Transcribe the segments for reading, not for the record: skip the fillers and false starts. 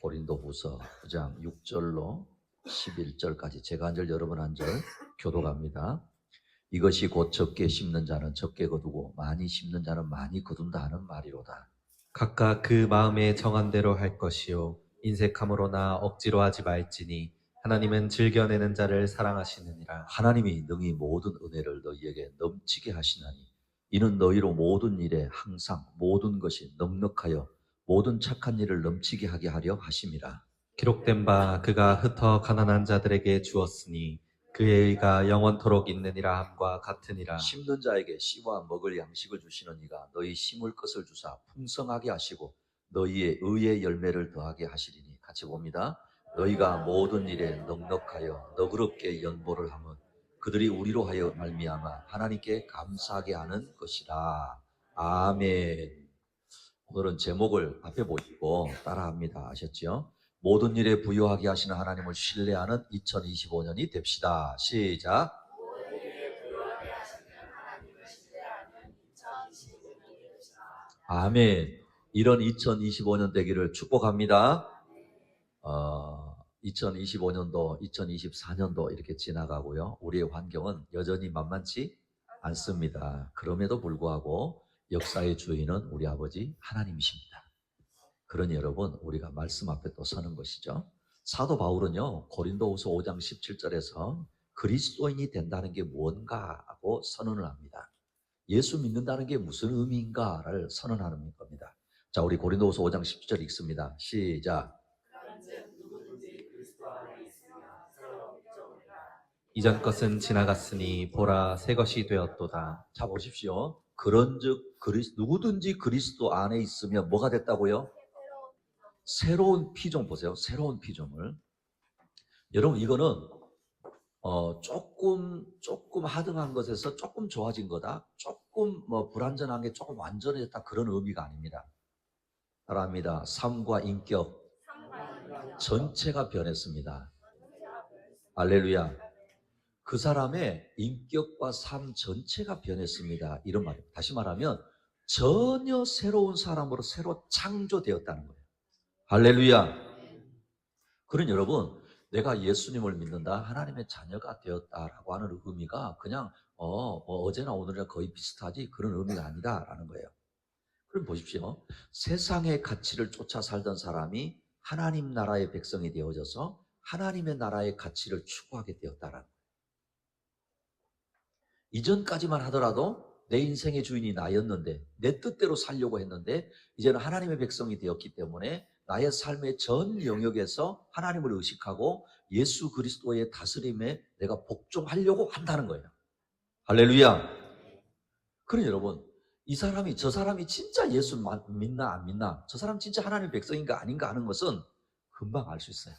고린도후서 9장 6절로 11절까지 제가 한 절 여러분 한 절 교독합니다. 이것이 곧 적게 심는 자는 적게 거두고 많이 심는 자는 많이 거둔다 하는 말이로다. 각각 그 마음에 정한 대로 할 것이요 인색함으로나 억지로 하지 말지니 하나님은 즐겨내는 자를 사랑하시느니라. 하나님이 능히 모든 은혜를 너희에게 넘치게 하시나니 이는 너희로 모든 일에 항상 모든 것이 넉넉하여 모든 착한 일을 넘치게 하게 하려 하심이라. 기록된 바 그가 흩어 가난한 자들에게 주었으니 그의 의가 영원토록 있느니라 함과 같으니라. 심는 자에게 씨와 먹을 양식을 주시는 이가 너희 심을 것을 주사 풍성하게 하시고 너희의 의의 열매를 더하게 하시리니. 같이 봅니다. 너희가 모든 일에 넉넉하여 너그럽게 연보를 하면 그들이 우리로 하여 말미암아 하나님께 감사하게 하는 것이라. 아멘. 오늘은 제목을 앞에 보시고 따라합니다. 아셨죠? 모든 일에 부유하게 하시는 하나님을 신뢰하는 2025년이 됩시다. 시작. 아멘. 이런 2025년 되기를 축복합니다. 2025년도, 2024년도 이렇게 지나가고요. 우리의 환경은 여전히 만만치 않습니다. 그럼에도 불구하고 역사의 주인은 우리 아버지 하나님이십니다. 그러니 여러분, 우리가 말씀 앞에 또 서는 것이죠. 사도 바울은요, 고린도후서 5장 17절에서 그리스도인이 된다는 게 뭔가 하고 선언을 합니다. 예수 믿는다는 게 무슨 의미인가를 선언하는 겁니다. 자, 우리 고린도후서 5장 17절 읽습니다. 시작. 이전 것은 지나갔으니 보라 새 것이 되었도다. 자, 보십시오. 그런즉 누구든지 그리스도 안에 있으면 뭐가 됐다고요? 새로운 피조물. 보세요. 새로운 피조물. 여러분, 이거는 조금 하등한 것에서 조금 좋아진 거다. 조금 불완전한 게 조금 완전해졌다. 그런 의미가 아닙니다. 사람입니다. 삶과 인격 전체가 변했습니다. 할렐루야. 그 사람의 인격과 삶 전체가 변했습니다. 이런 말입니다. 다시 말하면 전혀 새로운 사람으로 새로 창조되었다는 거예요. 할렐루야. 그런 여러분, 내가 예수님을 믿는다, 하나님의 자녀가 되었다라고 하는 의미가 그냥 어제나 오늘이나 거의 비슷하지 그런 의미가 아니다라는 거예요. 그럼 보십시오. 세상의 가치를 쫓아 살던 사람이 하나님 나라의 백성이 되어져서 하나님의 나라의 가치를 추구하게 되었다라는 거예요. 이전까지만 하더라도 내 인생의 주인이 나였는데 내 뜻대로 살려고 했는데 이제는 하나님의 백성이 되었기 때문에 나의 삶의 전 영역에서 하나님을 의식하고 예수 그리스도의 다스림에 내가 복종하려고 한다는 거예요. 할렐루야. 그럼 여러분, 저 사람이 진짜 예수 믿나 안 믿나, 저 사람 진짜 하나님의 백성인가 아닌가 하는 것은 금방 알 수 있어요.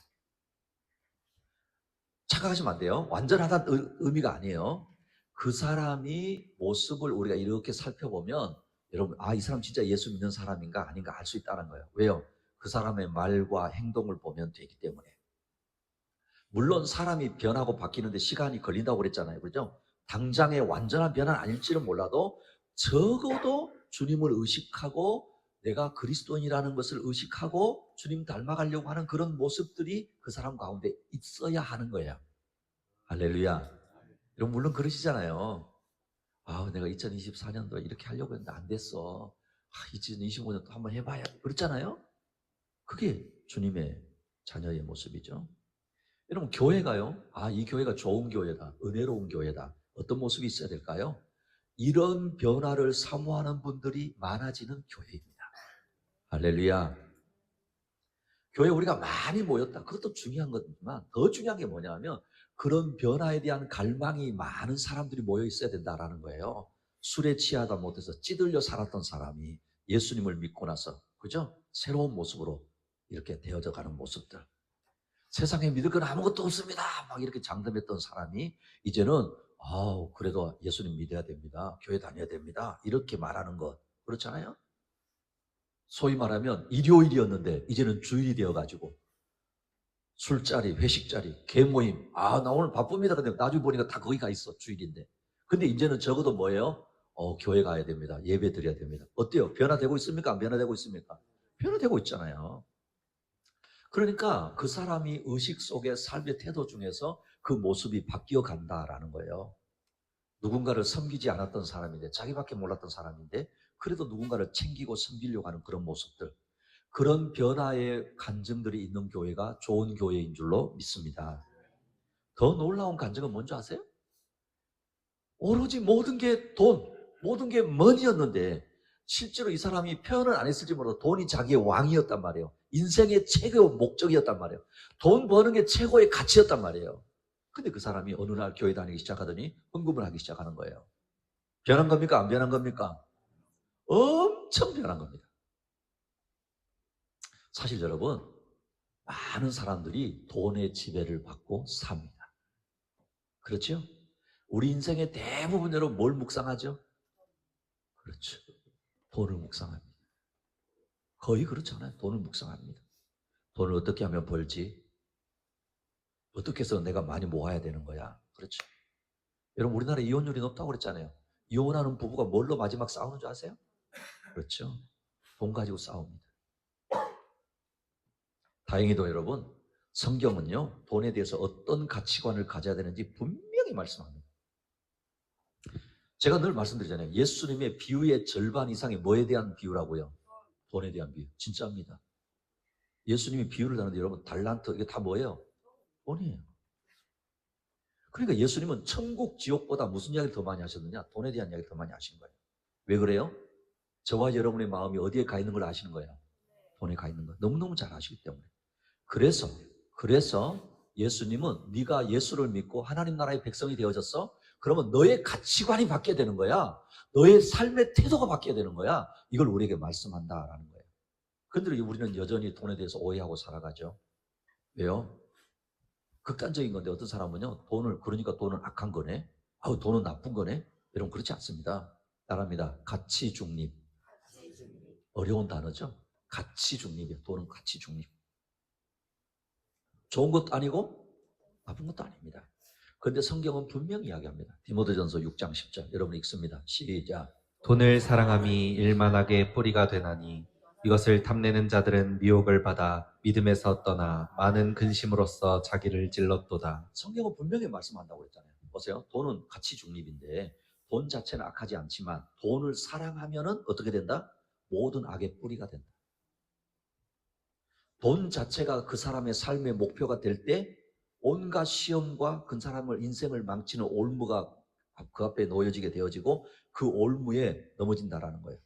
착각하시면 안 돼요. 완전하다는 의미가 아니에요. 그 사람이 모습을 우리가 이렇게 살펴보면 여러분, 이 사람 진짜 예수 믿는 사람인가 아닌가 알 수 있다는 거예요. 왜요? 그 사람의 말과 행동을 보면 되기 때문에. 물론 사람이 변하고 바뀌는데 시간이 걸린다고 그랬잖아요. 그렇죠? 당장의 완전한 변화는 아닐지는 몰라도 적어도 주님을 의식하고 내가 그리스도인이라는 것을 의식하고 주님 닮아가려고 하는 그런 모습들이 그 사람 가운데 있어야 하는 거예요. 할렐루야. 여러분, 물론 그러시잖아요. 내가 2024년도에 이렇게 하려고 했는데 안 됐어. 2025년도 한번 해봐야. 그렇잖아요? 그게 주님의 자녀의 모습이죠. 여러분, 교회가요. 이 교회가 좋은 교회다. 은혜로운 교회다. 어떤 모습이 있어야 될까요? 이런 변화를 사모하는 분들이 많아지는 교회입니다. 할렐루야. 교회 우리가 많이 모였다. 그것도 중요한 거지만 더 중요한 게 뭐냐면 그런 변화에 대한 갈망이 많은 사람들이 모여 있어야 된다라는 거예요. 술에 취하다 못해서 찌들려 살았던 사람이 예수님을 믿고 나서, 그죠? 새로운 모습으로 이렇게 되어져 가는 모습들. 세상에 믿을 건 아무것도 없습니다. 막 이렇게 장담했던 사람이 이제는 그래도 예수님 믿어야 됩니다. 교회 다녀야 됩니다. 이렇게 말하는 것. 그렇잖아요? 소위 말하면 일요일이었는데 이제는 주일이 되어가지고 술자리, 회식자리, 개모임. 나 오늘 바쁩니다. 근데 나중에 보니까 다 거기 가 있어. 주일인데. 근데 이제는 적어도 뭐예요? 교회 가야 됩니다. 예배 드려야 됩니다. 어때요? 변화되고 있습니까? 안 변화되고 있습니까? 변화되고 있잖아요. 그러니까 그 사람이 의식 속에 삶의 태도 중에서 그 모습이 바뀌어 간다라는 거예요. 누군가를 섬기지 않았던 사람인데, 자기밖에 몰랐던 사람인데 그래도 누군가를 챙기고 섬기려고 하는 그런 모습들, 그런 변화의 간증들이 있는 교회가 좋은 교회인 줄로 믿습니다. 더 놀라운 간증은 뭔지 아세요? 오로지 모든 게 돈, 모든 게 머니였는데 실제로 이 사람이 표현을 안 했을지 몰라도 돈이 자기의 왕이었단 말이에요. 인생의 최고 목적이었단 말이에요. 돈 버는 게 최고의 가치였단 말이에요. 근데 그 사람이 어느 날 교회 다니기 시작하더니 헌금을 하기 시작하는 거예요. 변한 겁니까? 안 변한 겁니까? 엄청 변한 겁니다. 사실 여러분, 많은 사람들이 돈의 지배를 받고 삽니다. 그렇죠? 우리 인생의 대부분 여러분 뭘 묵상하죠? 그렇죠. 돈을 묵상합니다. 거의 그렇잖아요. 돈을 묵상합니다. 돈을 어떻게 하면 벌지? 어떻게 해서 내가 많이 모아야 되는 거야? 그렇죠. 여러분, 우리나라 이혼율이 높다고 그랬잖아요. 이혼하는 부부가 뭘로 마지막 싸우는 줄 아세요? 그렇죠. 돈 가지고 싸웁니다. 다행히도 여러분, 성경은요, 돈에 대해서 어떤 가치관을 가져야 되는지 분명히 말씀합니다. 제가 늘 말씀드리잖아요. 예수님의 비유의 절반 이상이 뭐에 대한 비유라고요? 돈에 대한 비유. 진짜입니다. 예수님이 비유를 하는데 여러분, 달란트, 이게 다 뭐예요? 돈이에요. 그러니까 예수님은 천국, 지옥보다 무슨 이야기를 더 많이 하셨느냐? 돈에 대한 이야기를 더 많이 하신 거예요. 왜 그래요? 저와 여러분의 마음이 어디에 가 있는 걸 아시는 거예요? 돈에 가 있는 거. 너무너무 잘 아시기 때문에. 그래서 예수님은 네가 예수를 믿고 하나님 나라의 백성이 되어졌어? 그러면 너의 가치관이 바뀌어야 되는 거야. 너의 삶의 태도가 바뀌어야 되는 거야. 이걸 우리에게 말씀한다라는 거예요. 그런데 우리는 여전히 돈에 대해서 오해하고 살아가죠. 왜요? 극단적인 건데 어떤 사람은요, 그러니까 돈은 악한 거네? 돈은 나쁜 거네? 여러분, 그렇지 않습니다. 따라합니다. 가치 중립. 어려운 단어죠? 가치 중립이에요. 돈은 가치 중립. 좋은 것도 아니고 나쁜 것도 아닙니다. 그런데 성경은 분명히 이야기합니다. 디모데전서 6장 10절. 여러분 읽습니다. 시작. 돈을 사랑함이 일만하게 뿌리가 되나니 이것을 탐내는 자들은 미혹을 받아 믿음에서 떠나 많은 근심으로써 자기를 찔렀도다. 성경은 분명히 말씀한다고 했잖아요. 보세요. 돈은 가치 중립인데 돈 자체는 악하지 않지만 돈을 사랑하면은 어떻게 된다? 모든 악의 뿌리가 된다. 돈 자체가 그 사람의 삶의 목표가 될 때 온갖 시험과 그 사람을 인생을 망치는 올무가 그 앞에 놓여지게 되어지고 그 올무에 넘어진다라는 거예요.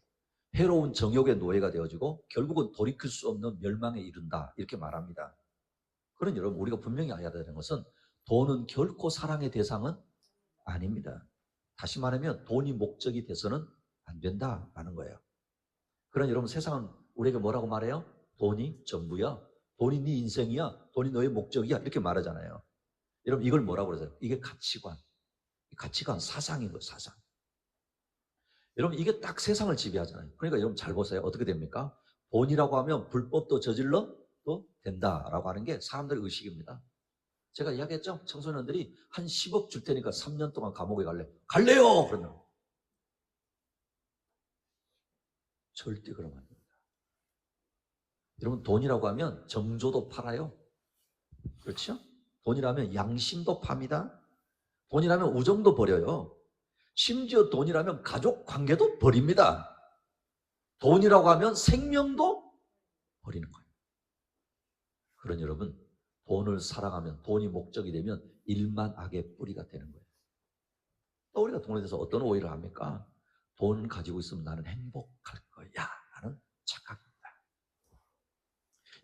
해로운 정욕의 노예가 되어지고 결국은 돌이킬 수 없는 멸망에 이른다, 이렇게 말합니다. 그런 여러분, 우리가 분명히 알아야 되는 것은 돈은 결코 사랑의 대상은 아닙니다. 다시 말하면 돈이 목적이 돼서는 안 된다라는 거예요. 그런 여러분, 세상은 우리에게 뭐라고 말해요? 돈이 전부야. 돈이 네 인생이야. 돈이 너의 목적이야. 이렇게 말하잖아요. 여러분, 이걸 뭐라고 그러세요? 이게 가치관. 가치관, 사상인 거예요, 사상. 여러분, 이게 딱 세상을 지배하잖아요. 그러니까 여러분 잘 보세요. 어떻게 됩니까? 돈이라고 하면 불법도 저질러도 된다라고 하는 게 사람들의 의식입니다. 제가 이야기했죠? 청소년들이 한 10억 줄 테니까 3년 동안 감옥에 갈래. 갈래요! 그러면. 절대 그러면 안 됩니다. 여러분, 돈이라고 하면 정조도 팔아요. 그렇죠? 돈이라면 양심도 팝니다. 돈이라면 우정도 버려요. 심지어 돈이라면 가족 관계도 버립니다. 돈이라고 하면 생명도 버리는 거예요. 그런 여러분, 돈을 사랑하면, 돈이 목적이 되면 일만 악의 뿌리가 되는 거예요. 또 우리가 돈에 대해서 어떤 오해를 합니까? 돈 가지고 있으면 나는 행복할 거야 라는 착각입니다.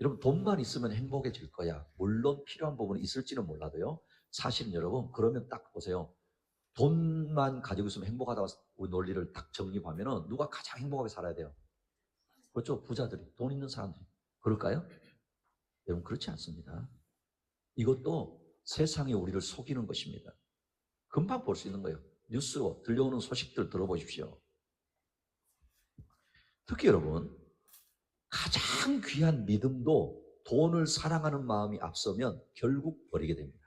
여러분, 돈만 있으면 행복해질 거야. 물론 필요한 부분이 있을지는 몰라도요. 사실은 여러분, 그러면 딱 보세요. 돈만 가지고 있으면 행복하다고 우리 논리를 딱 정립하면 누가 가장 행복하게 살아야 돼요? 그렇죠? 부자들이, 돈 있는 사람들이. 그럴까요? 여러분, 그렇지 않습니다. 이것도 세상이 우리를 속이는 것입니다. 금방 볼 수 있는 거예요. 뉴스로 들려오는 소식들 들어보십시오. 특히 여러분, 가장 귀한 믿음도 돈을 사랑하는 마음이 앞서면 결국 버리게 됩니다.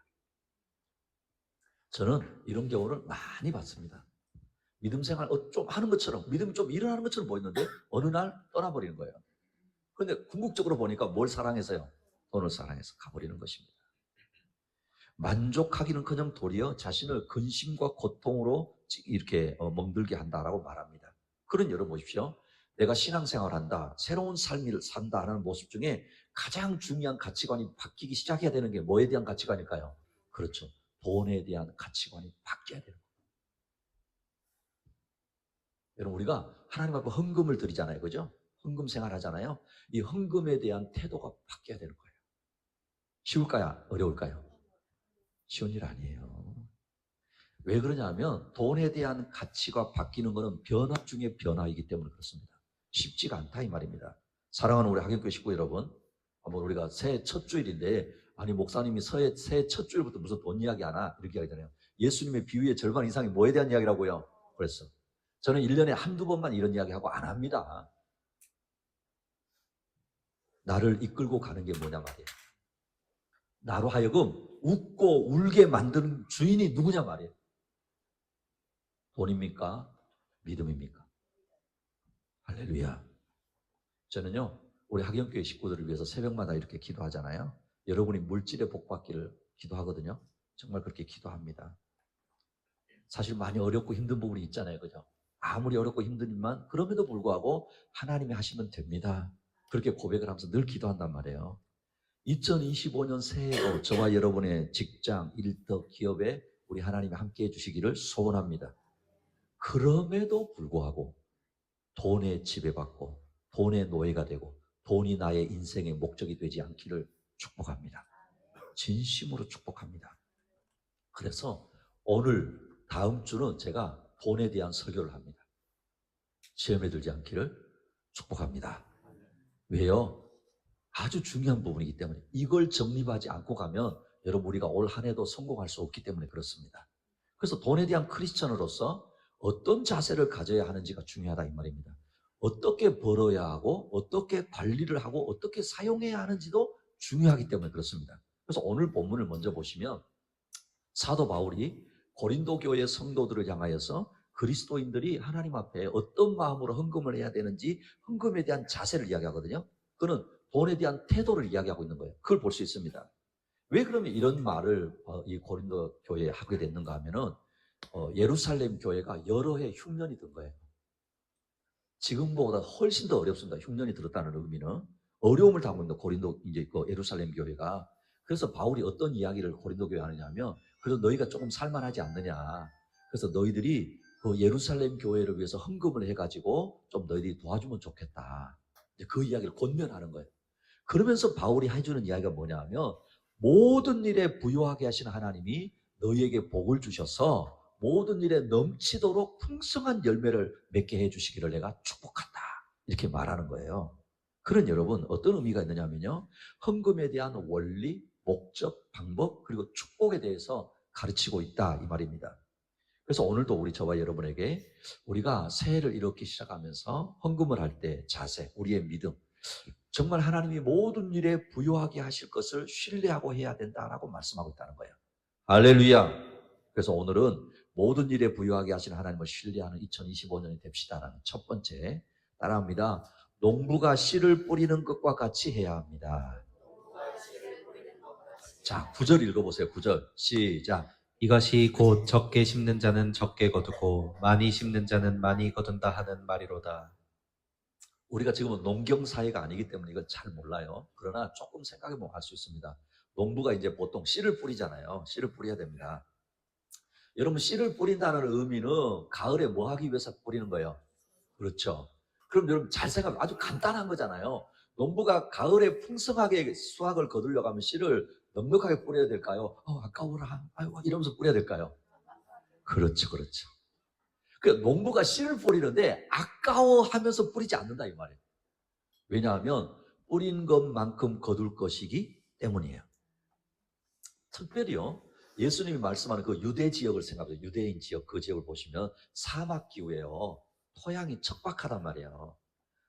저는 이런 경우를 많이 봤습니다. 믿음 생활 좀 하는 것처럼, 믿음이 좀 일어나는 것처럼 보였는데 어느 날 떠나버리는 거예요. 그런데 궁극적으로 보니까 뭘 사랑해서요? 돈을 사랑해서 가버리는 것입니다. 만족하기는커녕 도리어 자신을 근심과 고통으로 이렇게 멍들게 한다라고 말합니다. 그런 여러분 보십시오. 내가 신앙생활을 한다, 새로운 삶을 산다라는 모습 중에 가장 중요한 가치관이 바뀌기 시작해야 되는 게 뭐에 대한 가치관일까요? 그렇죠. 돈에 대한 가치관이 바뀌어야 되는 거예요. 여러분, 우리가 하나님 앞에 헌금을 드리잖아요. 그죠? 헌금 생활 하잖아요. 이 헌금에 대한 태도가 바뀌어야 되는 거예요. 쉬울까요? 어려울까요? 쉬운 일 아니에요. 왜 그러냐면 돈에 대한 가치가 바뀌는 것은 변화 중에 변화이기 때문에 그렇습니다. 쉽지가 않다 이 말입니다. 사랑하는 우리 학연교회 식구 여러분, 한번 우리가 새해 첫 주일인데, 아니 목사님이 새해 첫 주일부터 무슨 돈 이야기 하나 이렇게 하잖아요. 예수님의 비유의 절반 이상이 뭐에 대한 이야기라고요? 그랬어. 저는 1년에 한두 번만 이런 이야기하고 안 합니다. 나를 이끌고 가는 게 뭐냐 말이에요. 나로 하여금 웃고 울게 만드는 주인이 누구냐 말이에요. 돈입니까? 믿음입니까? 할렐루야. 저는요, 우리 학연교회 식구들을 위해서 새벽마다 이렇게 기도하잖아요. 여러분이 물질의 복 받기를 기도하거든요. 정말 그렇게 기도합니다. 사실 많이 어렵고 힘든 부분이 있잖아요. 그죠? 아무리 어렵고 힘드지만 그럼에도 불구하고 하나님이 하시면 됩니다. 그렇게 고백을 하면서 늘 기도한단 말이에요. 2025년 새해에도 저와 여러분의 직장, 일터, 기업에 우리 하나님이 함께해 주시기를 소원합니다. 그럼에도 불구하고 돈에 지배받고 돈의 노예가 되고 돈이 나의 인생의 목적이 되지 않기를 축복합니다. 진심으로 축복합니다. 그래서 오늘 다음 주는 제가 돈에 대한 설교를 합니다. 시험에 들지 않기를 축복합니다. 왜요? 아주 중요한 부분이기 때문에 이걸 정립하지 않고 가면 여러분 우리가 올 한 해도 성공할 수 없기 때문에 그렇습니다. 그래서 돈에 대한 크리스천으로서 어떤 자세를 가져야 하는지가 중요하다 이 말입니다. 어떻게 벌어야 하고 어떻게 관리를 하고 어떻게 사용해야 하는지도 중요하기 때문에 그렇습니다. 그래서 오늘 본문을 먼저 보시면 사도 바울이 고린도 교회 성도들을 향하여서 그리스도인들이 하나님 앞에 어떤 마음으로 헌금을 해야 되는지 헌금에 대한 자세를 이야기하거든요. 그는 돈에 대한 태도를 이야기하고 있는 거예요. 그걸 볼 수 있습니다. 왜 그러면 이런 말을 이 고린도 교회에 하게 됐는가 하면은 예루살렘 교회가 여러 해 흉년이 든 거예요. 지금보다 훨씬 더 어렵습니다. 흉년이 들었다는 의미는 어려움을 당하고 있는 고린도 이제 그 예루살렘 교회가. 그래서 바울이 어떤 이야기를 고린도 교회에 하느냐면, 그래서 너희가 조금 살만하지 않느냐. 그래서 너희들이 그 예루살렘 교회를 위해서 헌금을 해가지고 좀 너희들이 도와주면 좋겠다. 이제 그 이야기를 권면하는 거예요. 그러면서 바울이 해주는 이야기가 뭐냐면, 모든 일에 부유하게 하신 하나님이 너희에게 복을 주셔서 모든 일에 넘치도록 풍성한 열매를 맺게 해주시기를 내가 축복한다. 이렇게 말하는 거예요. 그런 여러분 어떤 의미가 있느냐면요, 헌금에 대한 원리, 목적, 방법 그리고 축복에 대해서 가르치고 있다 이 말입니다. 그래서 오늘도 우리 저와 여러분에게 우리가 새해를 이렇게 시작하면서 헌금을 할 때 자세, 우리의 믿음, 정말 하나님이 모든 일에 부유하게 하실 것을 신뢰하고 해야 된다라고 말씀하고 있다는 거예요. 할렐루야. 그래서 오늘은 모든 일에 부유하게 하시는 하나님을 신뢰하는 2025년이 됩시다라는 첫 번째, 따라합니다. 농부가 씨를 뿌리는 것과 같이 해야 합니다. 자, 9절 읽어보세요. 9절 시작. 이것이 곧 적게 심는 자는 적게 거두고 많이 심는 자는 많이 거둔다 하는 말이로다. 우리가 지금은 농경사회가 아니기 때문에 이걸 잘 몰라요. 그러나 조금 생각해보면 알 수 있습니다. 농부가 이제 보통 씨를 뿌리잖아요. 씨를 뿌려야 됩니다. 여러분, 씨를 뿌린다는 의미는 가을에 뭐 하기 위해서 뿌리는 거예요? 그렇죠. 그럼 여러분 잘 생각하면 아주 간단한 거잖아요. 농부가 가을에 풍성하게 수확을 거두려고 하면 씨를 넉넉하게 뿌려야 될까요? 아까워라. 아이고, 이러면서 뿌려야 될까요? 그렇죠, 그렇죠. 그 농부가 씨를 뿌리는데 아까워하면서 뿌리지 않는다 이 말이에요. 왜냐하면 뿌린 것만큼 거둘 것이기 때문이에요. 특별히요, 예수님이 말씀하는 그 유대 지역을 생각해요. 유대인 지역, 그 지역을 보시면 사막 기후예요. 토양이 척박하단 말이에요.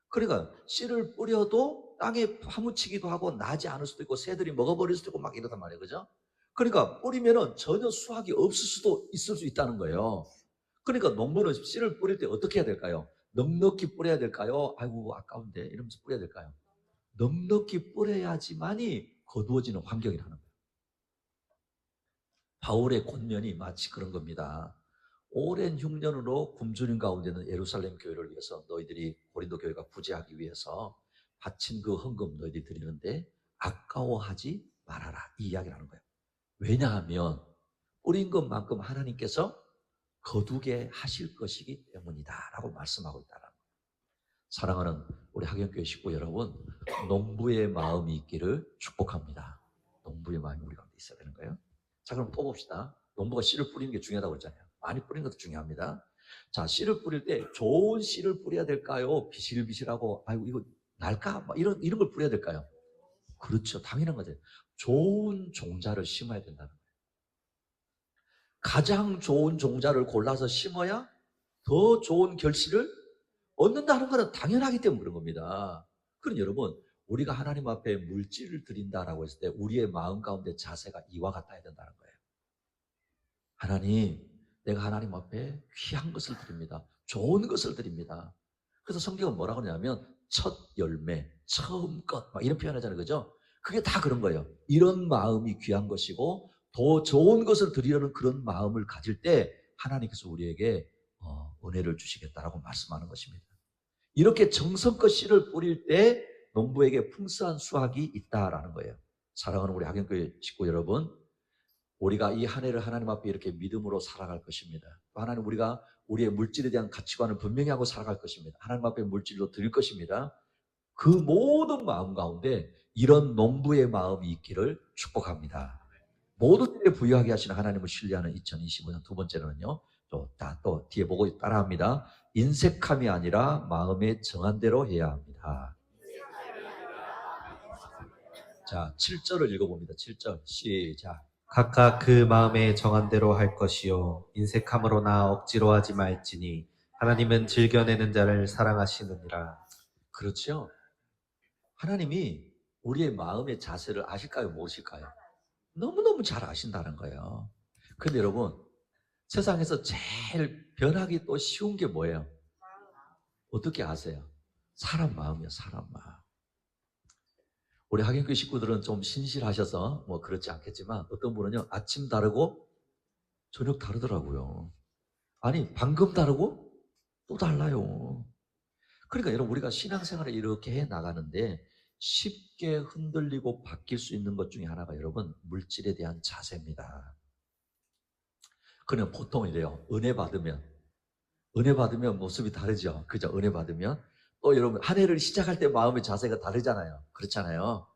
그러니까 씨를 뿌려도 땅에 파묻히기도 하고 나지 않을 수도 있고 새들이 먹어버릴 수도 있고 막 이러단 말이에요. 그죠? 그러니까 뿌리면은 전혀 수확이 없을 수도 있을 수 있다는 거예요. 그러니까 농부는 씨를 뿌릴 때 어떻게 해야 될까요? 넉넉히 뿌려야 될까요? 아이고 아까운데 이러면서 뿌려야 될까요? 넉넉히 뿌려야지만이 거두어지는 환경이라는 거예요. 바울의 권면이 마치 그런 겁니다. 오랜 흉년으로 굶주린 가운데 있는 예루살렘 교회를 위해서 너희들이 고린도 교회가 구제하기 위해서 바친 그 헌금 너희들이 드리는데 아까워하지 말아라, 이 이야기를 하는 거예요. 왜냐하면 뿌린 것만큼 하나님께서 거두게 하실 것이기 때문이다 라고 말씀하고 있다는 거예요. 사랑하는 우리 학연교회 식구 여러분, 농부의 마음이 있기를 축복합니다. 농부의 마음이 우리 가운데 있어야 되는 거예요. 자, 그럼 또 봅시다. 농부가 씨를 뿌리는 게 중요하다고 했잖아요. 많이 뿌리는 것도 중요합니다. 자, 씨를 뿌릴 때 좋은 씨를 뿌려야 될까요? 비실비실하고 아이고 이거 날까? 막 이런 걸 뿌려야 될까요? 그렇죠. 당연한 거죠. 좋은 종자를 심어야 된다는 거예요. 가장 좋은 종자를 골라서 심어야 더 좋은 결실을 얻는다는 것은 당연하기 때문에 그런 겁니다. 그럼 여러분, 우리가 하나님 앞에 물질을 드린다라고 했을 때 우리의 마음 가운데 자세가 이와 같아야 된다는 거예요. 하나님, 내가 하나님 앞에 귀한 것을 드립니다. 좋은 것을 드립니다. 그래서 성경은 뭐라고 하냐면 첫 열매, 처음 것 막 이런 표현하잖아요. 그죠? 그게 다 그런 거예요. 이런 마음이 귀한 것이고 더 좋은 것을 드리려는 그런 마음을 가질 때 하나님께서 우리에게 은혜를 주시겠다라고 말씀하는 것입니다. 이렇게 정성껏 씨를 뿌릴 때 농부에게 풍성한 수확이 있다라는 거예요. 사랑하는 우리 학연교회 식구 여러분, 우리가 이 한 해를 하나님 앞에 이렇게 믿음으로 살아갈 것입니다. 또 하나님, 우리가 우리의 물질에 대한 가치관을 분명히 하고 살아갈 것입니다. 하나님 앞에 물질로 드릴 것입니다. 그 모든 마음 가운데 이런 농부의 마음이 있기를 축복합니다. 모든 일에 부유하게 하시는 하나님을 신뢰하는 2025년 두 번째로는요, 또 뒤에 보고 따라합니다. 인색함이 아니라 마음의 정한 대로 해야 합니다. 자, 7절을 읽어봅니다. 7절 시작. 각각 그 마음에 정한 대로 할 것이요 인색함으로나 억지로 하지 말지니 하나님은 즐겨내는 자를 사랑하시느니라. 그렇죠. 하나님이 우리의 마음의 자세를 아실까요? 모르실까요? 너무너무 잘 아신다는 거예요. 근데 여러분, 세상에서 제일 변하기 또 쉬운 게 뭐예요? 어떻게 아세요? 사람 마음이요, 사람 마음. 우리 학연교 식구들은 좀 신실하셔서 뭐 그렇지 않겠지만 어떤 분은요, 아침 다르고 저녁 다르더라고요. 아니, 방금 다르고 또 달라요. 그러니까 여러분, 우리가 신앙생활을 이렇게 해 나가는데 쉽게 흔들리고 바뀔 수 있는 것 중에 하나가 여러분, 물질에 대한 자세입니다. 그냥 보통 이래요. 은혜 받으면 모습이 다르죠. 그죠? 은혜 받으면. 또 여러분, 한 해를 시작할 때 마음의 자세가 다르잖아요. 그렇잖아요.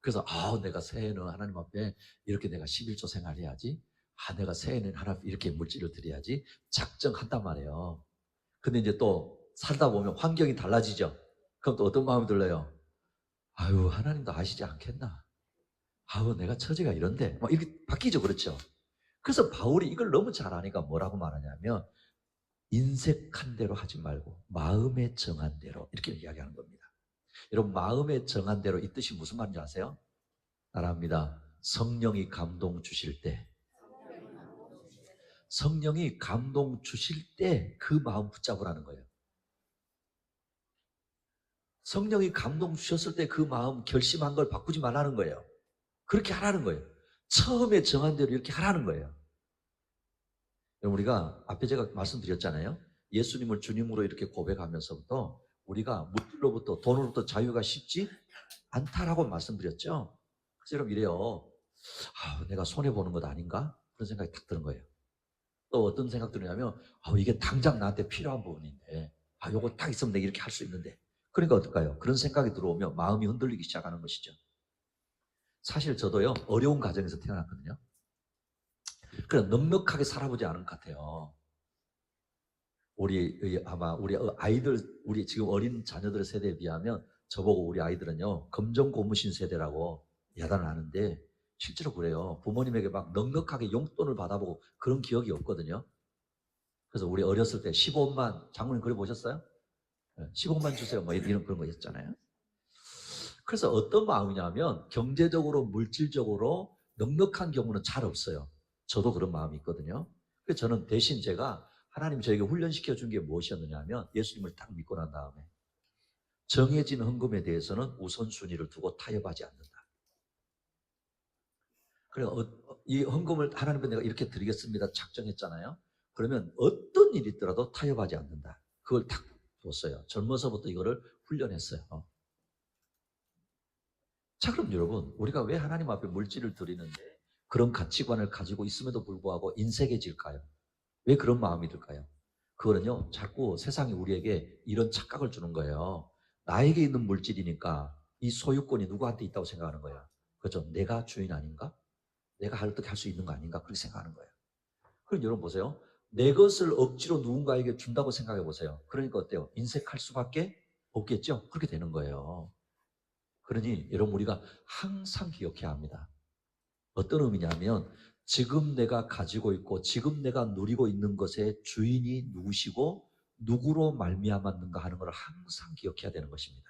그래서 내가 새해는 하나님 앞에 이렇게 내가 11조 생활해야지. 내가 새해는 하나님 앞에 이렇게 물질을 드려야지. 작정한단 말이에요. 근데 이제 또 살다 보면 환경이 달라지죠. 그럼 또 어떤 마음이 들어요? 아유, 하나님도 아시지 않겠나? 아유, 내가 처지가 이런데. 막 이렇게 바뀌죠. 그렇죠? 그래서 바울이 이걸 너무 잘 아니까 뭐라고 말하냐면 인색한 대로 하지 말고 마음에 정한 대로 이렇게 이야기하는 겁니다. 여러분, 마음에 정한 대로 이 뜻이 무슨 말인지 아세요? 따라합니다. 성령이 감동 주실 때 그 마음 붙잡으라는 거예요. 성령이 감동 주셨을 때 그 마음 결심한 걸 바꾸지 말라는 거예요. 그렇게 하라는 거예요. 처음에 정한 대로 이렇게 하라는 거예요. 우리가 앞에 제가 말씀드렸잖아요. 예수님을 주님으로 이렇게 고백하면서부터 우리가 물질로부터 돈으로부터 자유가 쉽지 않다라고 말씀드렸죠. 그래서 여러분 이래요. 내가 손해보는 것 아닌가? 그런 생각이 딱 드는 거예요. 또 어떤 생각 드냐면 이게 당장 나한테 필요한 부분인데 요거 딱 있으면 내가 이렇게 할 수 있는데, 그러니까 어떨까요? 그런 생각이 들어오면 마음이 흔들리기 시작하는 것이죠. 사실 저도요, 어려운 가정에서 태어났거든요. 그래 넉넉하게 살아보지 않은 것 같아요. 아마 우리 아이들, 우리 지금 어린 자녀들의 세대에 비하면 저보고 우리 아이들은요, 검정 고무신 세대라고 야단을 하는데 실제로 그래요. 부모님에게 막 넉넉하게 용돈을 받아보고 그런 기억이 없거든요. 그래서 우리 어렸을 때 15만, 장모님 그래 보셨어요? 15만 주세요. 뭐 이런 그런 거 있잖아요. 그래서 어떤 마음이냐면 경제적으로, 물질적으로 넉넉한 경우는 잘 없어요. 저도 그런 마음이 있거든요. 그래서 저는 대신 제가 하나님 저에게 훈련시켜 준 게 무엇이었느냐 하면 예수님을 딱 믿고 난 다음에 정해진 헌금에 대해서는 우선순위를 두고 타협하지 않는다. 그래 이 헌금을 하나님께 내가 이렇게 드리겠습니다 작정했잖아요. 그러면 어떤 일이 있더라도 타협하지 않는다. 그걸 딱 줬어요. 젊어서부터 이거를 훈련했어요. 자, 그럼 여러분, 우리가 왜 하나님 앞에 물질을 드리는데 그런 가치관을 가지고 있음에도 불구하고 인색해질까요? 왜 그런 마음이 들까요? 그거는요, 자꾸 세상이 우리에게 이런 착각을 주는 거예요. 나에게 있는 물질이니까 이 소유권이 누구한테 있다고 생각하는 거예요. 그렇죠? 내가 주인 아닌가? 내가 어떻게 할 수 있는 거 아닌가? 그렇게 생각하는 거예요. 그럼 여러분 보세요. 내 것을 억지로 누군가에게 준다고 생각해 보세요. 그러니까 어때요? 인색할 수밖에 없겠죠? 그렇게 되는 거예요. 그러니 여러분 우리가 항상 기억해야 합니다. 어떤 의미냐면 지금 내가 가지고 있고 지금 내가 누리고 있는 것의 주인이 누구시고 누구로 말미암았는가 하는 걸 항상 기억해야 되는 것입니다.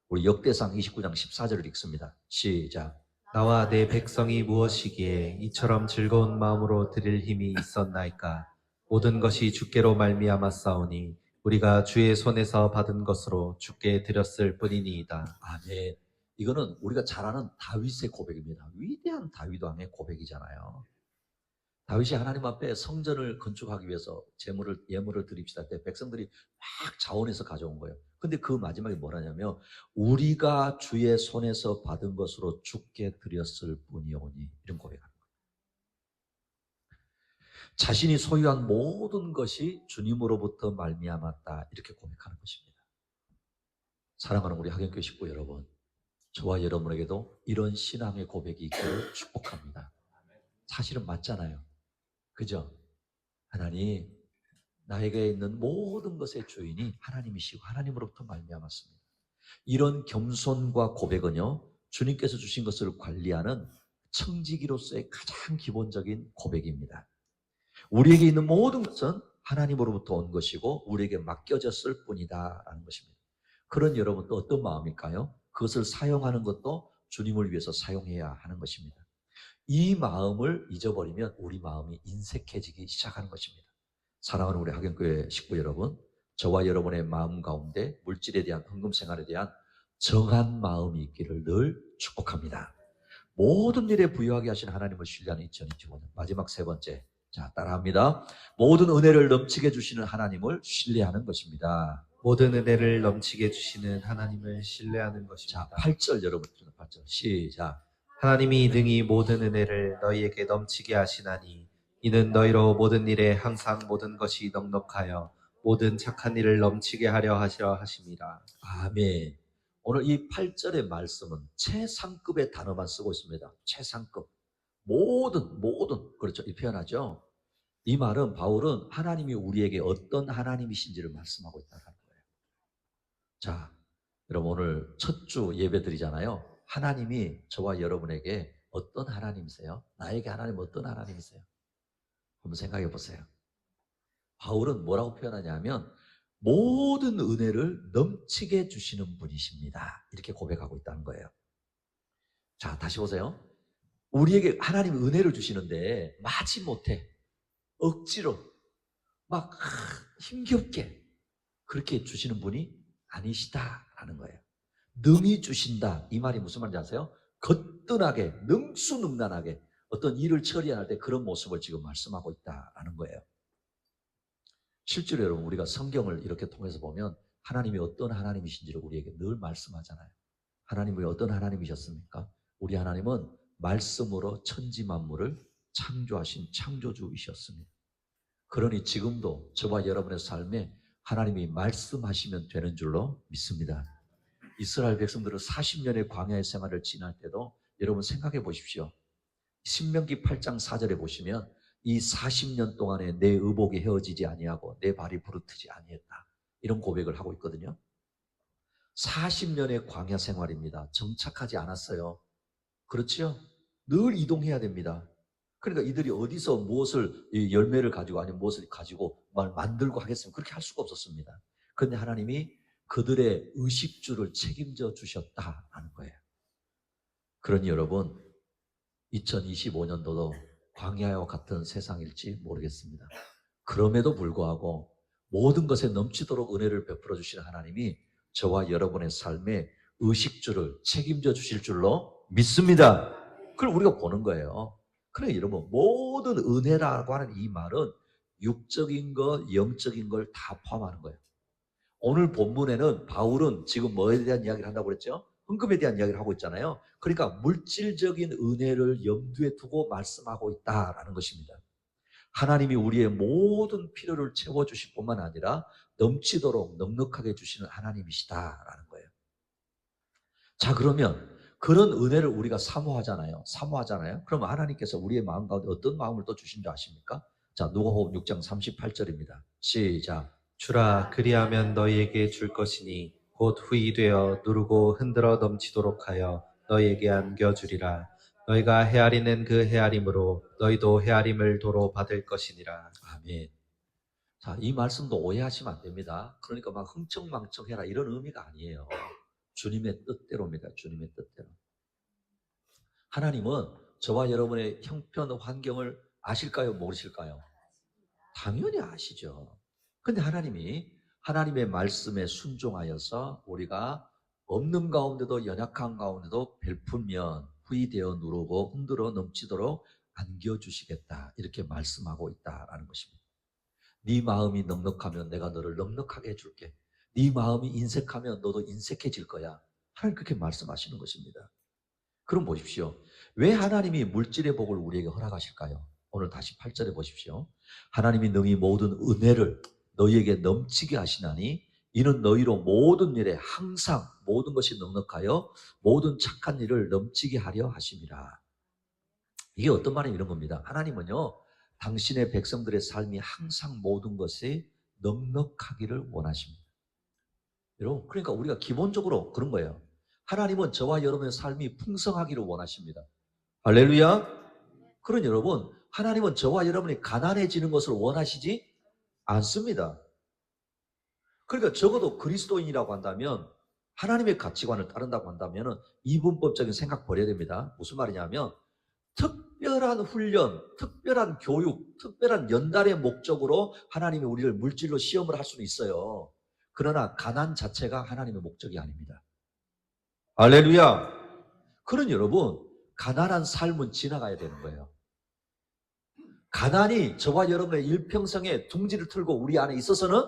우리 역대상 29장 14절을 읽습니다. 시작. 나와 내 백성이 무엇이기에 이처럼 즐거운 마음으로 드릴 힘이 있었나이까. 모든 것이 주께로 말미암았사오니 우리가 주의 손에서 받은 것으로 주께 드렸을 뿐이니이다. 아멘. 이거는 우리가 잘 아는 다윗의 고백입니다. 위대한 다윗 왕의 고백이잖아요. 다윗이 하나님 앞에 성전을 건축하기 위해서 예물을 드립시다 할 때 백성들이 막 자원해서 가져온 거예요. 근데 그 마지막에 뭐라냐면 우리가 주의 손에서 받은 것으로 주께 드렸을 뿐이오니 이런 고백하는 거예요. 자신이 소유한 모든 것이 주님으로부터 말미암았다 이렇게 고백하는 것입니다. 사랑하는 우리 학연교회 식구 여러분, 저와 여러분에게도 이런 신앙의 고백이 있기를 축복합니다. 사실은 맞잖아요. 그죠? 하나님, 나에게 있는 모든 것의 주인이 하나님이시고 하나님으로부터 말미암았습니다. 이런 겸손과 고백은요, 주님께서 주신 것을 관리하는 청지기로서의 가장 기본적인 고백입니다. 우리에게 있는 모든 것은 하나님으로부터 온 것이고 우리에게 맡겨졌을 뿐이다라는 것입니다. 그런 여러분도 어떤 마음일까요? 그것을 사용하는 것도 주님을 위해서 사용해야 하는 것입니다. 이 마음을 잊어버리면 우리 마음이 인색해지기 시작하는 것입니다. 사랑하는 우리 학연교회 식구 여러분, 저와 여러분의 마음 가운데 물질에 대한 헌금 생활에 대한 정한 마음이 있기를 늘 축복합니다. 모든 일에 부유하게 하신 하나님을 신뢰하는 2025년 마지막 세 번째, 자 따라합니다. 모든 은혜를 넘치게 주시는 하나님을 신뢰하는 것입니다. 모든 은혜를 넘치게 주시는 하나님을 신뢰하는 것입니다. 자 8절 여러분, 8절 시작. 하나님이 능히 모든 은혜를 너희에게 넘치게 하시나니 이는 너희로 모든 일에 항상 모든 것이 넉넉하여 모든 착한 일을 넘치게 하려 하심이라. 아멘. 오늘 이 8절의 말씀은 최상급의 단어만 쓰고 있습니다. 최상급. 모든 그렇죠. 이 표현하죠. 이 말은 바울은 하나님이 우리에게 어떤 하나님이신지를 말씀하고 있다는 거예요. 자, 여러분 오늘 첫 주 예배 드리잖아요. 하나님이 저와 여러분에게 어떤 하나님이세요? 나에게 하나님 어떤 하나님이세요? 한번 생각해 보세요. 바울은 뭐라고 표현하냐면 모든 은혜를 넘치게 주시는 분이십니다. 이렇게 고백하고 있다는 거예요. 자, 다시 보세요. 우리에게 하나님 은혜를 주시는데 마지못해 억지로 막 힘겹게 그렇게 주시는 분이 아니시다라는 거예요. 능히 주신다. 이 말이 무슨 말인지 아세요? 거뜬하게 능수능란하게 어떤 일을 처리할 때 그런 모습을 지금 말씀하고 있다라는 거예요. 실제로 여러분 우리가 성경을 이렇게 통해서 보면 하나님이 어떤 하나님이신지를 우리에게 늘 말씀하잖아요. 하나님이 어떤 하나님이셨습니까? 우리 하나님은 말씀으로 천지 만물을 창조하신 창조주이셨습니다. 그러니 지금도 저와 여러분의 삶에 하나님이 말씀하시면 되는 줄로 믿습니다. 이스라엘 백성들은 40년의 광야의 생활을 지날 때도 여러분 생각해 보십시오. 신명기 8장 4절에 보시면 이 40년 동안에 내 의복이 헤어지지 아니하고 내 발이 부르트지 아니했다. 이런 고백을 하고 있거든요. 40년의 광야 생활입니다. 정착하지 않았어요. 그렇죠? 늘 이동해야 됩니다. 그러니까 이들이 어디서 무엇을 열매를 가지고 아니면 무엇을 가지고 만들고 하겠습니까? 그렇게 할 수가 없었습니다. 그런데 하나님이 그들의 의식주를 책임져 주셨다라는 거예요. 그러니 여러분 2025년도도 광야와 같은 세상일지 모르겠습니다. 그럼에도 불구하고 모든 것에 넘치도록 은혜를 베풀어 주시는 하나님이 저와 여러분의 삶에 의식주를 책임져 주실 줄로 믿습니다. 그걸 우리가 보는 거예요. 그래 여러분 모든 은혜라고 하는 이 말은 육적인 것, 영적인 걸 다 포함하는 거예요. 오늘 본문에는 바울은 지금 뭐에 대한 이야기를 한다고 그랬죠? 헌금에 대한 이야기를 하고 있잖아요. 그러니까 물질적인 은혜를 염두에 두고 말씀하고 있다라는 것입니다. 하나님이 우리의 모든 필요를 채워주실 뿐만 아니라 넘치도록 넉넉하게 주시는 하나님이시다라는 거예요. 자, 그러면 그런 은혜를 우리가 사모하잖아요. 그러면 하나님께서 우리의 마음 가운데 어떤 마음을 또 주신 줄 아십니까? 자, 누가복음 6장 38절입니다. 시작. 주라 그리하면 너희에게 줄 것이니 곧 후이 되어 누르고 흔들어 넘치도록 하여 너희에게 안겨주리라. 너희가 헤아리는 그 헤아림으로 너희도 헤아림을 도로 받을 것이니라. 아멘. 자, 이 말씀도 오해하시면 안 됩니다. 그러니까 막 흥청망청해라 이런 의미가 아니에요. 주님의 뜻대로입니다. 주님의 뜻대로. 하나님은 저와 여러분의 형편, 환경을 아실까요? 모르실까요? 당연히 아시죠. 근데 하나님이 하나님의 말씀에 순종하여서 우리가 없는 가운데도 연약한 가운데도 벨풀면 후이되어 누르고 흔들어 넘치도록 안겨주시겠다. 이렇게 말씀하고 있다라는 것입니다. 네 마음이 넉넉하면 내가 너를 넉넉하게 해줄게. 네 마음이 인색하면 너도 인색해질 거야. 하나님 그렇게 말씀하시는 것입니다. 그럼 보십시오. 왜 하나님이 물질의 복을 우리에게 허락하실까요? 오늘 다시 8절에 보십시오. 하나님이 능히 모든 은혜를 너희에게 넘치게 하시나니 이는 너희로 모든 일에 항상 모든 것이 넉넉하여 모든 착한 일을 넘치게 하려 하심이라. 이게 어떤 말이냐 이런 겁니다. 하나님은요. 당신의 백성들의 삶이 항상 모든 것이 넉넉하기를 원하십니다. 여러분, 그러니까 우리가 기본적으로 그런 거예요. 하나님은 저와 여러분의 삶이 풍성하기를 원하십니다. 할렐루야. 그런 여러분, 하나님은 저와 여러분이 가난해지는 것을 원하시지 않습니다. 그러니까 적어도 그리스도인이라고 한다면 하나님의 가치관을 따른다고 한다면 이분법적인 생각 버려야 됩니다. 무슨 말이냐면 특별한 훈련, 특별한 교육, 특별한 연단의 목적으로 하나님이 우리를 물질로 시험을 할 수는 있어요. 그러나 가난 자체가 하나님의 목적이 아닙니다. 할렐루야. 그런 여러분, 가난한 삶은 지나가야 되는 거예요. 가난이 저와 여러분의 일평생에 둥지를 틀고 우리 안에 있어서는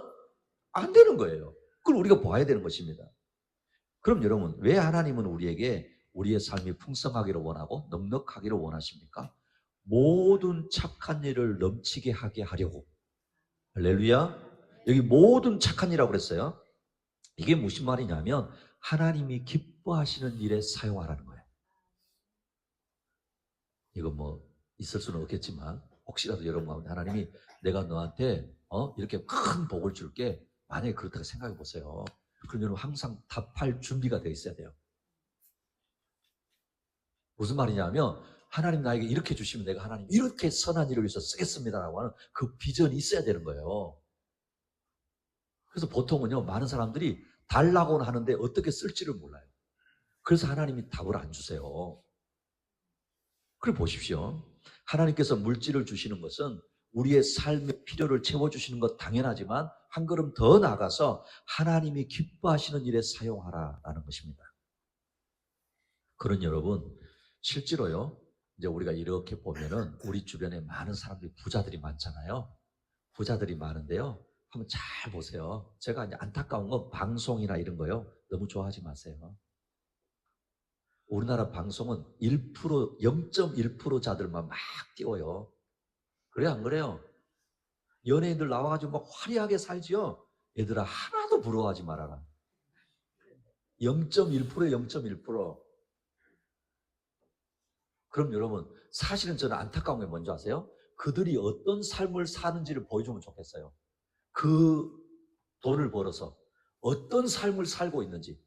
안 되는 거예요. 그걸 우리가 봐야 되는 것입니다. 그럼 여러분, 왜 하나님은 우리에게 우리의 삶이 풍성하기를 원하고 넉넉하기를 원하십니까? 모든 착한 일을 넘치게 하게 하려고. 할렐루야. 여기 모든 착한 일이라고 그랬어요. 이게 무슨 말이냐면 하나님이 기뻐하시는 일에 사용하라는 거예요. 이거 뭐 있을 수는 없겠지만 혹시라도 여러분 가운데 하나님이 내가 너한테 이렇게 큰 복을 줄게. 만약에 그렇다고 생각해 보세요. 그럼 여러분 항상 답할 준비가 되어 있어야 돼요. 무슨 말이냐면 하나님 나에게 이렇게 주시면 내가 하나님 이렇게 선한 일을 위해서 쓰겠습니다라고 하는 그 비전이 있어야 되는 거예요. 그래서 보통은요 많은 사람들이 달라고는 하는데 어떻게 쓸지를 몰라요. 그래서 하나님이 답을 안 주세요. 그래 보십시오. 하나님께서 물질을 주시는 것은 우리의 삶의 필요를 채워주시는 것 당연하지만 한 걸음 더 나아가서 하나님이 기뻐하시는 일에 사용하라라는 것입니다. 그런 여러분, 실제로요, 이제 우리가 이렇게 보면은 우리 주변에 많은 사람들이 부자들이 많잖아요. 부자들이 많은데요. 한번 잘 보세요. 제가 이제 안타까운 건 방송이나 이런 거요. 너무 좋아하지 마세요. 우리나라 방송은 1%, 0.1%자들만 막 띄워요. 그래, 안 그래요? 연예인들 나와가지고 막 화려하게 살지요? 얘들아, 하나도 부러워하지 말아라. 0.1%에 0.1%. 그럼 여러분, 사실은 저는 안타까운 게 뭔지 아세요? 그들이 어떤 삶을 사는지를 보여주면 좋겠어요. 그 돈을 벌어서 어떤 삶을 살고 있는지.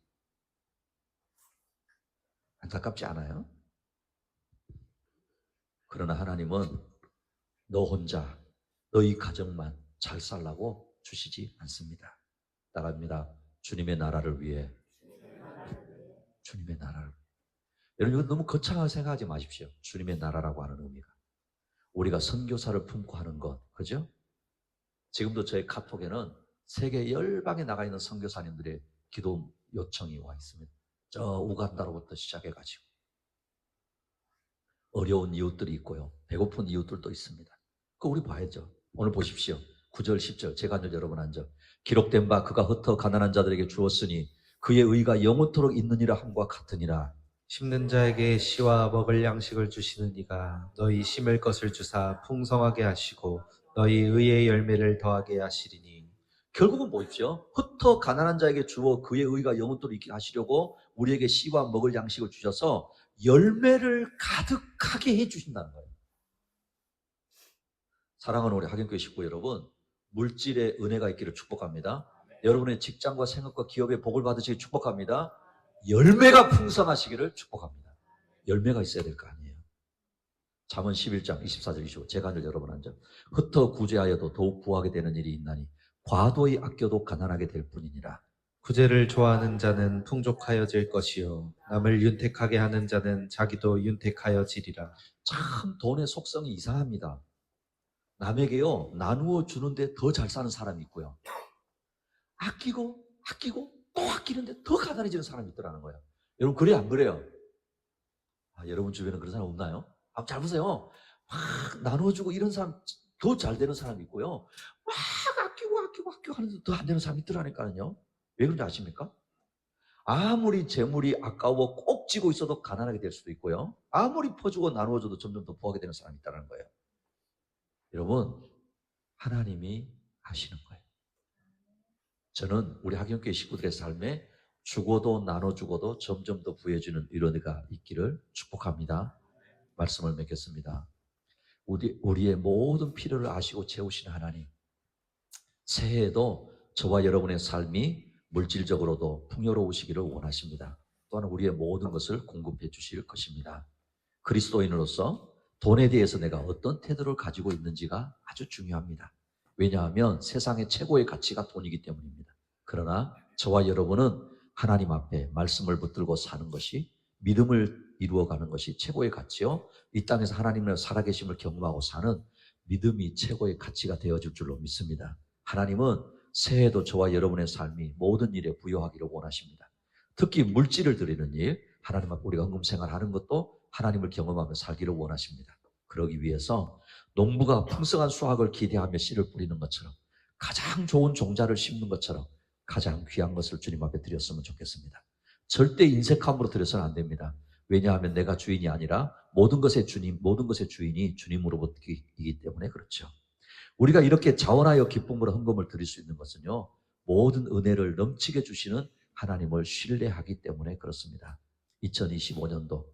안타깝지 않아요? 그러나 하나님은 너 혼자, 너희 가정만 잘 살라고 주시지 않습니다. 나갑니다. 주님의 나라를 위해. 주님의 나라를. 여러분, 이건 너무 거창하게 생각하지 마십시오. 주님의 나라라고 하는 의미가. 우리가 선교사를 품고 하는 것, 그죠? 지금도 저희 카톡에는 세계 열방에 나가 있는 선교사님들의 기도 요청이 와 있습니다. 저 우간다로부터 시작해가지고. 어려운 이웃들이 있고요. 배고픈 이웃들도 있습니다. 그거 우리 봐야죠. 오늘 보십시오. 9절, 10절, 제가 늘 여러 번 한 절. 기록된 바 그가 흩어 가난한 자들에게 주었으니 그의 의가 영원토록 있느니라 함과 같으니라. 심는 자에게 씨와 먹을 양식을 주시는 이가 너희 심을 것을 주사 풍성하게 하시고 너희 의의 열매를 더하게 하시리니. 결국은 보십시오. 흩어 가난한 자에게 주어 그의 의가 영원토록 있게 하시려고 우리에게 씨와 먹을 양식을 주셔서 열매를 가득하게 해주신다는 거예요. 사랑하는 우리 학연교회 식구 여러분, 물질의 은혜가 있기를 축복합니다. 여러분의 직장과 생업과 기업의 복을 받으시길 축복합니다. 열매가 풍성하시기를 축복합니다. 열매가 있어야 될 거 아니에요. 잠언 11장 24절 25 제가 늘 여러 번 한 점. 흩어 구제하여도 더욱 부하게 되는 일이 있나니 과도히 아껴도 가난하게 될 뿐이니라. 구제를 좋아하는 자는 풍족하여질 것이요 남을 윤택하게 하는 자는 자기도 윤택하여지리라. 참 돈의 속성이 이상합니다. 남에게요 나누어 주는데 더 잘 사는 사람이 있고요. 아끼고 또 아끼는데 더 가난해지는 사람이 있더라는 거예요. 여러분 그래요 안 그래요? 여러분 주변에 그런 사람 없나요? 잘 보세요. 막 나눠주고 이런 사람 더 잘 되는 사람이 있고요. 막 아끼고 하는데 더 안 되는 사람이 있더라니까요. 왜 그런지 아십니까? 아무리 재물이 아까워 꼭 쥐고 있어도 가난하게 될 수도 있고요. 아무리 퍼주고 나누어줘도 점점 더 부하게 되는 사람이 있다는 거예요. 여러분 하나님이 하시는 거예요. 저는 우리 학연교회 식구들의 삶에 주고도 나눠주고도 점점 더 부해주는 이런 애가 있기를 축복합니다. 말씀을 맺겠습니다. 우리의 모든 필요를 아시고 채우시는 하나님, 새해에도 저와 여러분의 삶이 물질적으로도 풍요로우시기를 원하십니다. 또한 우리의 모든 것을 공급해 주실 것입니다. 그리스도인으로서 돈에 대해서 내가 어떤 태도를 가지고 있는지가 아주 중요합니다. 왜냐하면 세상의 최고의 가치가 돈이기 때문입니다. 그러나 저와 여러분은 하나님 앞에 말씀을 붙들고 사는 것이, 믿음을 이루어가는 것이 최고의 가치요, 이 땅에서 하나님의 살아계심을 경험하고 사는 믿음이 최고의 가치가 되어줄 줄로 믿습니다. 하나님은 새해에도 저와 여러분의 삶이 모든 일에 부여하기를 원하십니다. 특히 물질을 드리는 일, 하나님 앞에 우리가 헌금생활하는 것도 하나님을 경험하며 살기를 원하십니다. 그러기 위해서 농부가 풍성한 수확을 기대하며 씨를 뿌리는 것처럼, 가장 좋은 종자를 심는 것처럼 가장 귀한 것을 주님 앞에 드렸으면 좋겠습니다. 절대 인색함으로 드려서는 안 됩니다. 왜냐하면 내가 주인이 아니라 모든 것의 주님, 모든 것의 주인이 주님으로부터이기 때문에 그렇죠. 우리가 이렇게 자원하여 기쁨으로 헌금을 드릴 수 있는 것은요, 모든 은혜를 넘치게 주시는 하나님을 신뢰하기 때문에 그렇습니다. 2025년도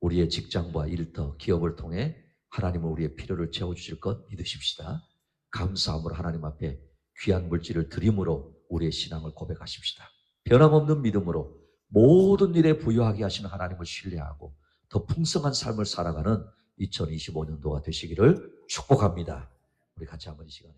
우리의 직장과 일터, 기업을 통해 하나님은 우리의 필요를 채워주실 것 믿으십시다. 감사함으로 하나님 앞에 귀한 물질을 드림으로 우리의 신앙을 고백하십시다. 변함없는 믿음으로 모든 일에 부여하게 하시는 하나님을 신뢰하고 더 풍성한 삶을 살아가는 2025년도가 되시기를 축복합니다. 우리 같이 한번 이 시간에